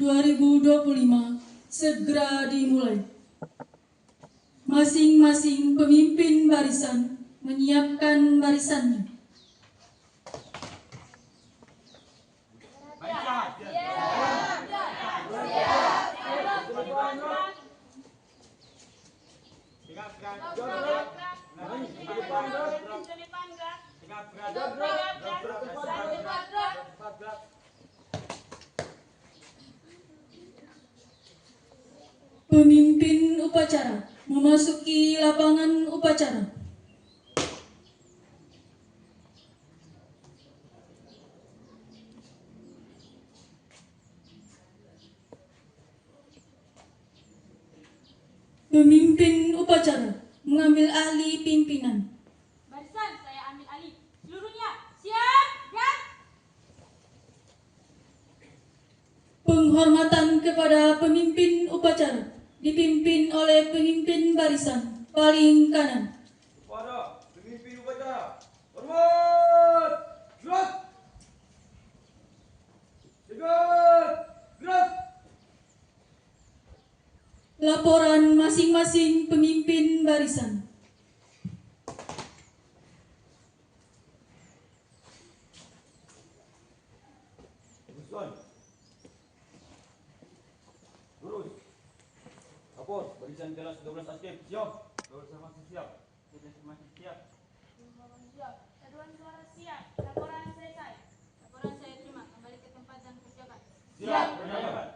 2025 segera dimulai. Masing-masing pemimpin barisan menyiapkan barisannya. Pemimpin upacara memasuki lapangan upacara. Pemimpin upacara mengambil alih pimpinan. Barisan, saya ambil alih. Seluruhnya, siap, gerak. Penghormatan kepada pemimpin upacara dipimpin oleh pemimpin barisan paling kanan. Kepada pemimpin upacara, hormat, gerak, tegak, gerak. Laporan masing-masing pemimpin barisan. Barisan. Lurus. Lapor, barisan kelas 12 aktif, siap. 12 masih siap. 12 masih siap. Siap. Aduan suara siap. Laporan selesai. Laporan saya terima. Kembali ke tempat dan kerjakan. Siap, berjalan.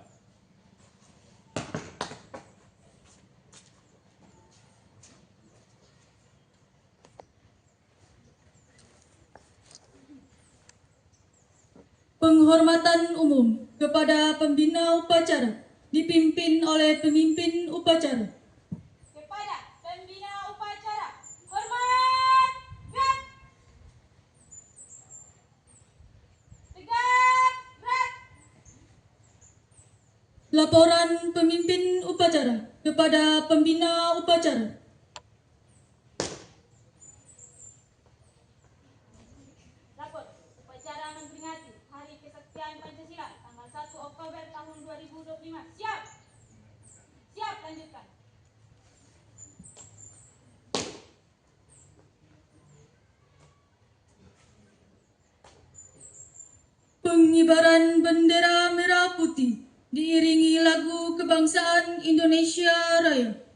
Penghormatan umum kepada pembina upacara dipimpin oleh pemimpin upacara. Kepada pembina upacara, hormat, gerak. Tegak, gerak. Laporan pemimpin upacara kepada pembina upacara. Lapor, upacara memperingati Hari Kesaktian Pancasila tanggal 1 Oktober tahun 2025. Siap. Siap, lanjutkan. Pengibaran bendera merah putih diiringi lagu kebangsaan Indonesia Raya.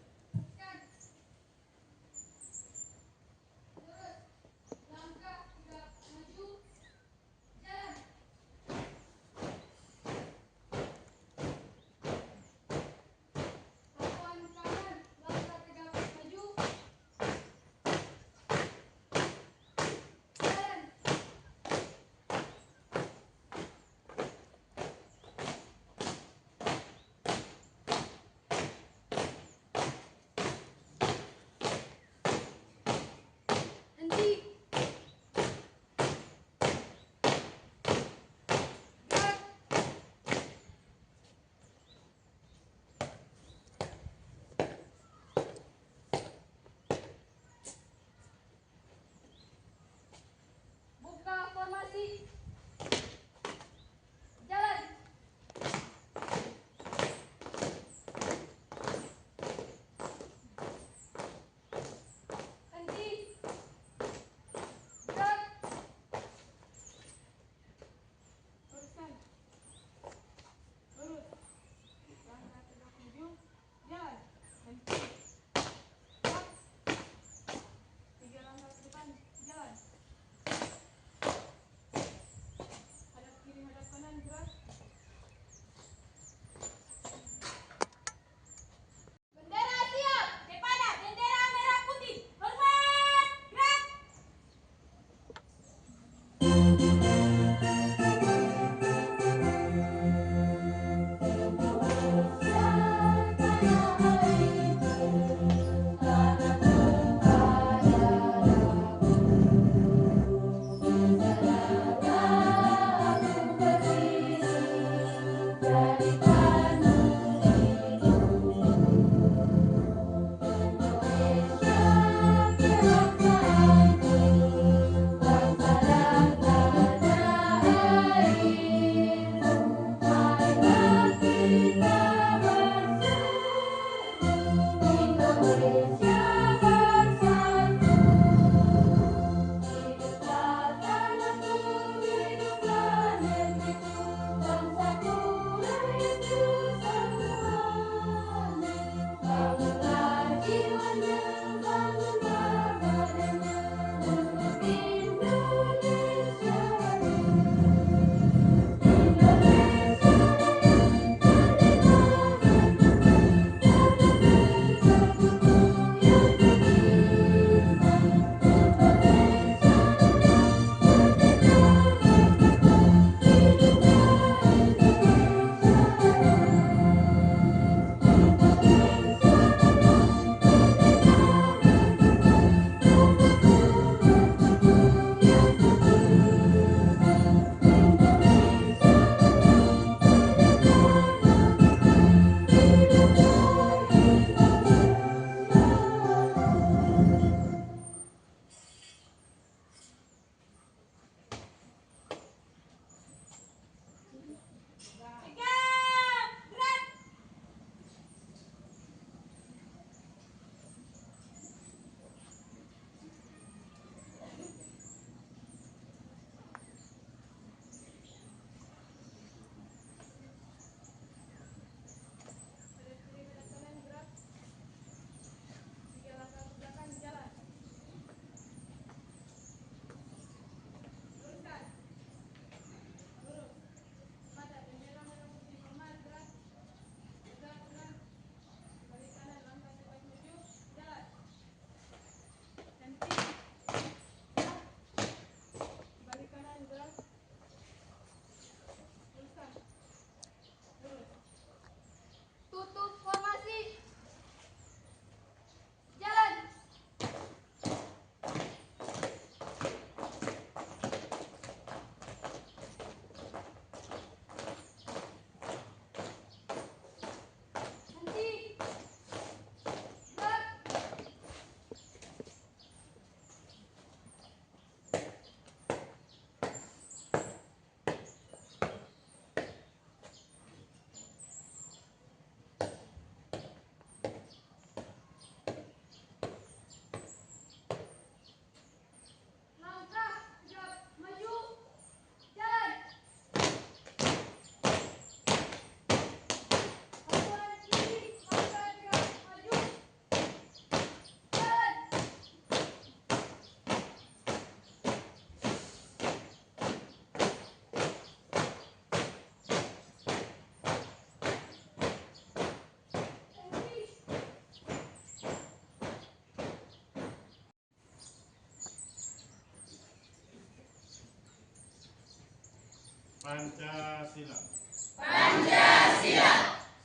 Pancasila.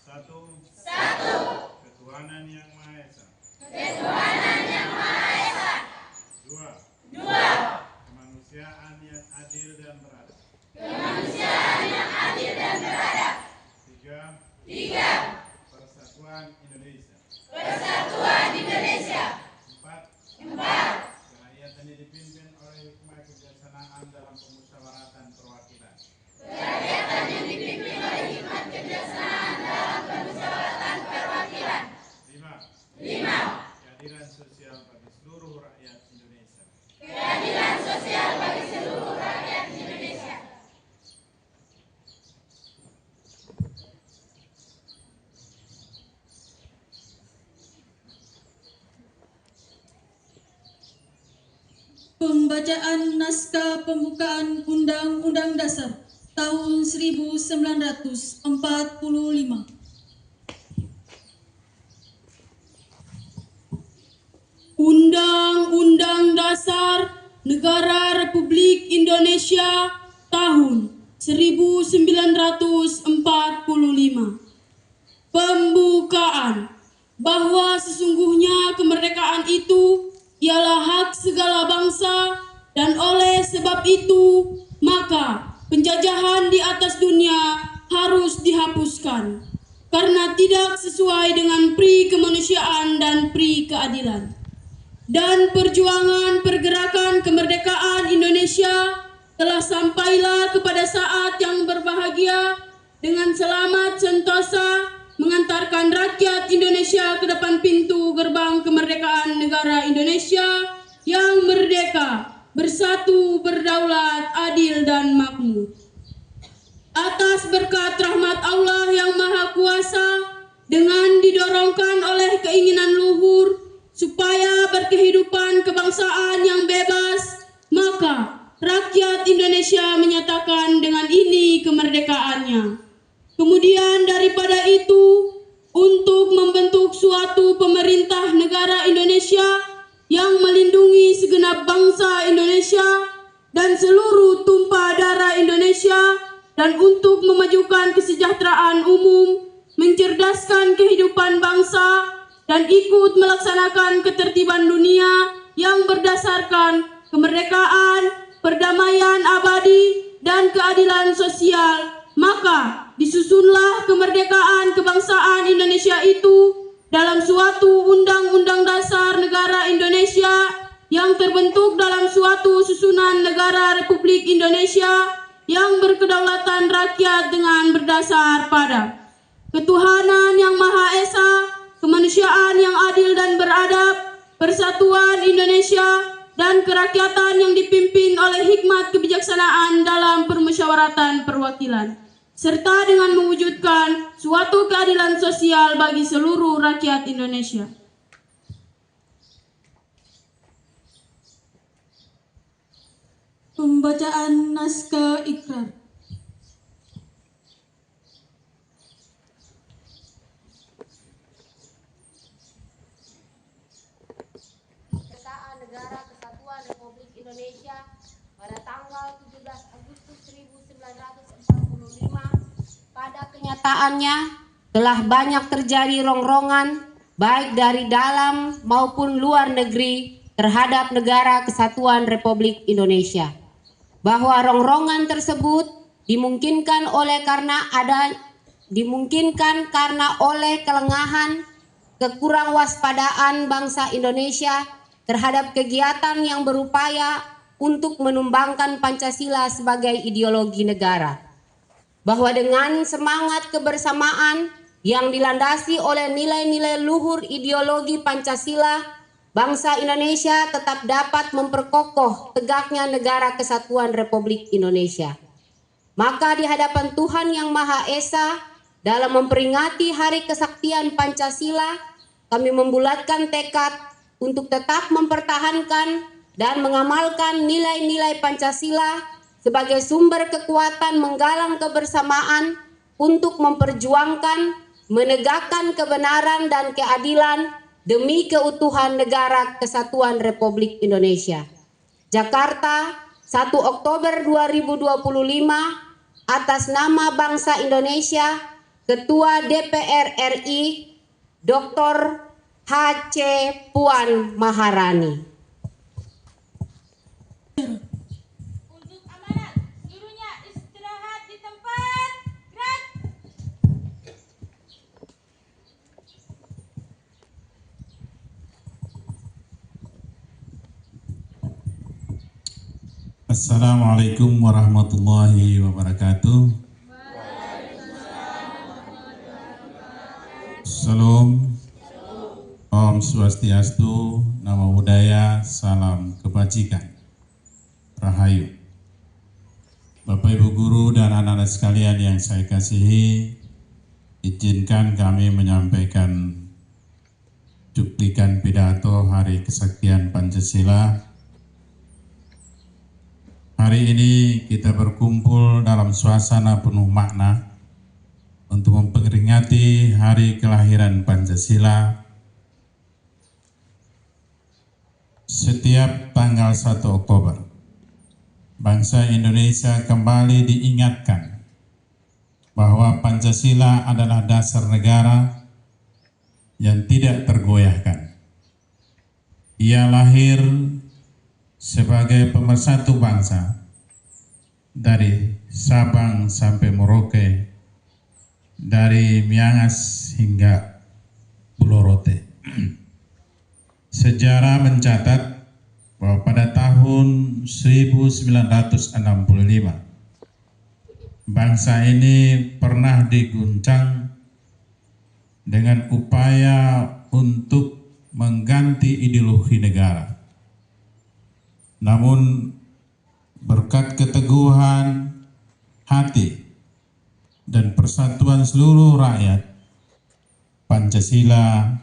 Satu. Ketuhanan Yang Maha Esa. Dua. Kemanusiaan yang adil dan beradab. Tiga. Persatuan Indonesia. Empat. Kerakyatan yang dipimpin oleh hikmah kebijaksanaan dalam pemusyawaratan perwakilan. Lima. Keadilan sosial bagi seluruh rakyat Indonesia. Pembacaan naskah pembukaan Undang-Undang Dasar tahun 1945. Undang-Undang Dasar Negara Republik Indonesia tahun 1945. Pembukaan. Bahwa sesungguhnya kemerdekaan itu ialah hak segala bangsa, dan oleh sebab itu maka penjajahan di atas dunia harus dihapuskan karena tidak sesuai dengan pri kemanusiaan dan pri keadilan. Dan perjuangan pergerakan kemerdekaan Indonesia telah sampailah kepada saat yang berbahagia dengan selamat sentosa mengantarkan rakyat Indonesia ke depan pintu gerbang kemerdekaan negara Indonesia yang merdeka, bersatu, berdaulat, adil, dan makmur. Atas berkat rahmat Allah yang Maha Kuasa, dengan didorongkan oleh keinginan luhur supaya kehidupan kebangsaan yang bebas, maka rakyat Indonesia menyatakan dengan ini kemerdekaannya. Kemudian daripada itu, untuk membentuk suatu pemerintah negara Indonesia yang melindungi segenap bangsa Indonesia dan seluruh tumpah darah Indonesia, dan untuk memajukan kesejahteraan umum, mencerdaskan kehidupan bangsa, dan ikut melaksanakan ketertiban dunia yang berdasarkan kemerdekaan, perdamaian abadi, dan keadilan sosial, maka disusunlah kemerdekaan kebangsaan Indonesia itu dalam suatu Undang-Undang Dasar Negara Indonesia yang terbentuk dalam suatu susunan negara Republik Indonesia yang berkedaulatan rakyat dengan berdasar pada ketuhanan yang Maha Esa, kemanusiaan yang adil dan beradab, persatuan Indonesia, dan kerakyatan yang dipimpin oleh hikmat kebijaksanaan dalam permusyawaratan perwakilan, serta dengan mewujudkan suatu keadilan sosial bagi seluruh rakyat Indonesia. Pembacaan naskah ikrar. Kemerdekaan Negara Kesatuan Republik Indonesia pada tanggal 17 Agustus 1945, pada kenyataannya telah banyak terjadi rongrongan baik dari dalam maupun luar negeri terhadap Negara Kesatuan Republik Indonesia, bahwa rongrongan tersebut dimungkinkan karena oleh kelengahan, kekurangwaspadaan bangsa Indonesia terhadap kegiatan yang berupaya untuk menumbangkan Pancasila sebagai ideologi negara, bahwa dengan semangat kebersamaan yang dilandasi oleh nilai-nilai luhur ideologi Pancasila, bangsa Indonesia tetap dapat memperkokoh tegaknya Negara Kesatuan Republik Indonesia. Maka di hadapan Tuhan Yang Maha Esa, dalam memperingati Hari Kesaktian Pancasila, kami membulatkan tekad untuk tetap mempertahankan dan mengamalkan nilai-nilai Pancasila sebagai sumber kekuatan menggalang kebersamaan untuk memperjuangkan, menegakkan kebenaran dan keadilan demi keutuhan Negara Kesatuan Republik Indonesia. Jakarta, 1 Oktober 2025, atas nama bangsa Indonesia, Ketua DPR RI, Dr. H.C. Puan Maharani. Untuk amanat, seluruhnya istirahat di tempat. Gerak. Assalamualaikum warahmatullahi wabarakatuh. Salam, Om Swastiastu, Namo Buddhaya, Salam Kebajikan, Rahayu. Bapak Ibu Guru dan anak-anak sekalian yang saya kasihi, izinkan kami menyampaikan cuplikan pidato Hari Kesaktian Pancasila. Hari ini kita berkumpul dalam suasana penuh makna untuk memperingati hari kelahiran Pancasila. Setiap tanggal 1 Oktober, bangsa Indonesia kembali diingatkan bahwa Pancasila adalah dasar negara yang tidak tergoyahkan. Ia lahir sebagai pemersatu bangsa dari Sabang sampai Merauke, dari Miangas hingga Pulau Rote. Sejarah mencatat bahwa pada tahun 1965 bangsa ini pernah diguncang dengan upaya untuk mengganti ideologi negara. Namun berkat keteguhan hati dan persatuan seluruh rakyat, Pancasila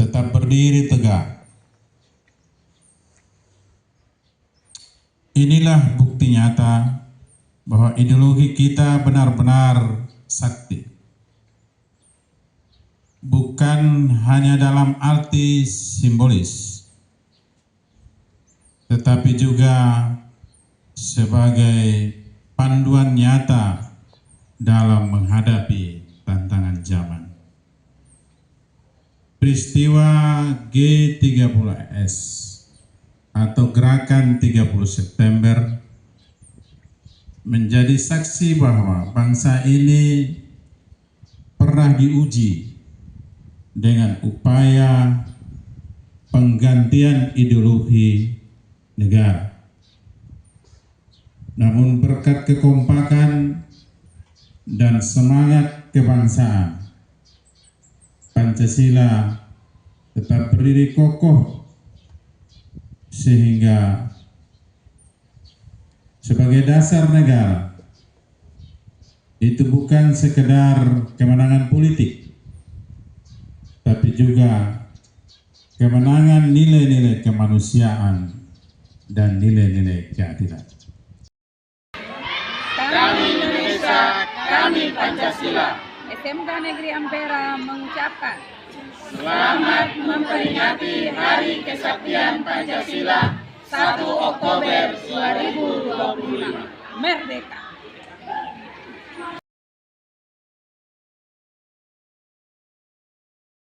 tetap berdiri tegak Inilah bukti nyata bahwa ideologi kita benar-benar sakti. Bukan hanya dalam arti simbolis, tetapi juga sebagai panduan nyata dalam menghadapi tantangan zaman. Peristiwa G30S atau Gerakan 30 September menjadi saksi bahwa bangsa ini pernah diuji dengan upaya penggantian ideologi negara. Namun berkat kekompakan dan semangat kebangsaan, Pancasila tetap berdiri kokoh sehingga sebagai dasar negara itu bukan sekedar kemenangan politik, tapi juga kemenangan nilai-nilai kemanusiaan dan nilai-nilai keadilan. Kami Indonesia, kami Pancasila. SMK Negeri Ampera mengucapkan selamat memperingati Hari Kesaktian Pancasila 1 Oktober 2025. Merdeka!